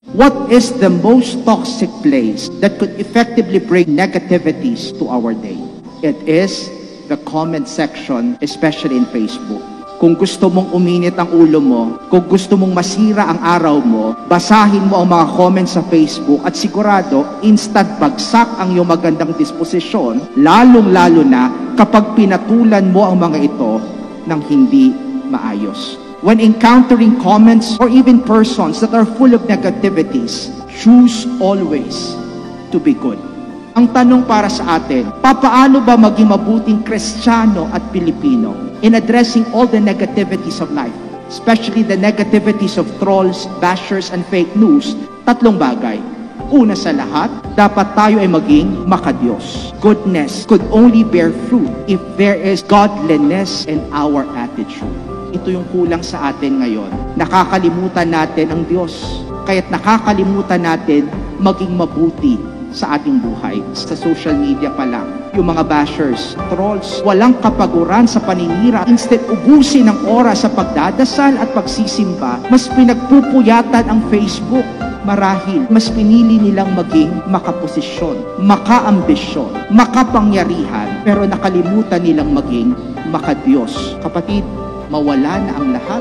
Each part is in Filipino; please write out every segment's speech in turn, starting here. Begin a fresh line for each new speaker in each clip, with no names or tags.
What is the most toxic place that could effectively bring negativities to our day? It is the comment section, especially in Facebook. Kung gusto mong uminit ang ulo mo, kung gusto mong masira ang araw mo, basahin mo ang mga comments sa Facebook at sigurado, instant bagsak ang iyong magandang disposisyon, lalong-lalo na kapag pinatulan mo ang mga ito ng hindi maayos. When encountering comments or even persons that are full of negativities, choose always to be good. Ang tanong para sa atin, papaano ba maging mabuting Kristiyano at Pilipino in addressing all the negativities of life, especially the negativities of trolls, bashers, and fake news? Tatlong bagay. Una sa lahat, dapat tayo ay maging makadiyos. Goodness could only bear fruit if there is godliness in our attitude. Ito yung kulang sa atin ngayon. Nakakalimutan natin ang Diyos. Kaya't nakakalimutan natin maging mabuti sa ating buhay. Sa social media pa lang, yung mga bashers, trolls, walang kapaguran sa paninira. Instead, ubusin ang oras sa pagdadasal at pagsisimba, mas pinagpupuyatan ang Facebook. Marahil, mas pinili nilang maging makaposisyon, makaambisyon, makapangyarihan, pero nakalimutan nilang maging makadiyos. Kapatid, mawala na ang lahat,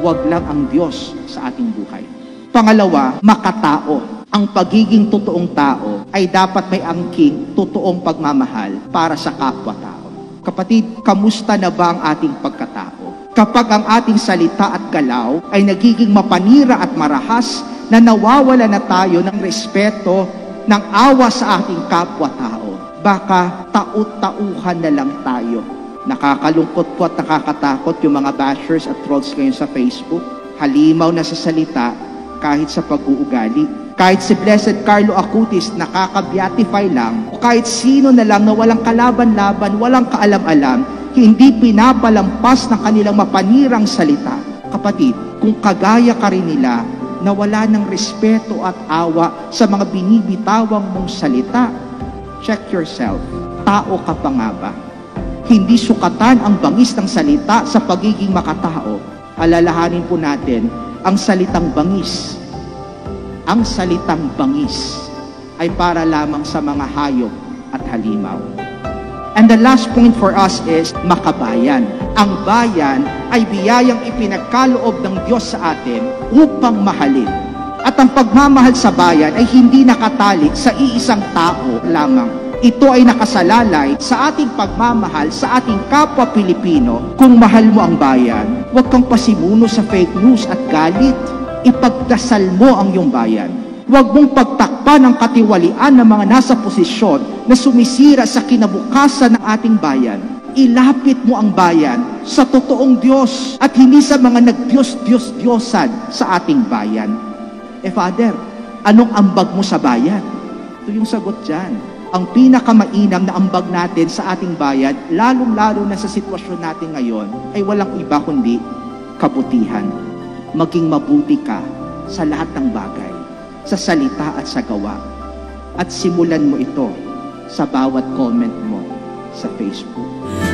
wag lang ang Diyos sa ating buhay. Pangalawa, makatao. Ang pagiging totoong tao ay dapat may angking totoong pagmamahal para sa kapwa-tao. Kapatid, kamusta na ba ang ating pagkatao? Kapag ang ating salita at galaw ay nagiging mapanira at marahas, na nawawala na tayo ng respeto, ng awa sa ating kapwa-tao, baka taut-tauhan na lang tayo. Nakakalungkot po at nakakatakot yung mga bashers at trolls ngayon sa Facebook. Halimaw na sa salita kahit sa pag-uugali. Kahit si Blessed Carlo Acutis nakaka-beatify lang, o kahit sino na lang na walang kalaban-laban, walang kaalam-alam, hindi pinapalampas ng kanilang mapanirang salita. Kapatid, kung kagaya ka rin nila, na wala ng respeto at awa sa mga binibitawang mong salita, check yourself. Tao ka pa nga ba? Hindi sukatan ang bangis ng salita sa pagiging makatao. Alalahanin po natin, ang salitang bangis ay para lamang sa mga hayop at halimaw. And the last point for us is makabayan. Ang bayan ay biyayang ipinagkaloob ng Diyos sa atin upang mahalin. At ang pagmamahal sa bayan ay hindi nakatali sa iisang tao lamang. Ito ay nakasalalay sa ating pagmamahal sa ating kapwa Pilipino. Kung mahal mo ang bayan, huwag kang pasimuno sa fake news at galit. Ipagdasal mo ang iyong bayan. Huwag mong pagtakpan ang katiwalian ng mga nasa posisyon na sumisira sa kinabukasan ng ating bayan. Ilapit mo ang bayan sa totoong Diyos at hindi sa mga nagdiyos-diyos-diyosan sa ating bayan. Father, anong ambag mo sa bayan? Ito yung sagot dyan. Ang pinakamainam na ambag natin sa ating bayan, lalong-lalo na sa sitwasyon natin ngayon, ay walang iba kundi kabutihan. Maging mabuti ka sa lahat ng bagay, sa salita at sa gawa. At simulan mo ito sa bawat comment mo sa Facebook.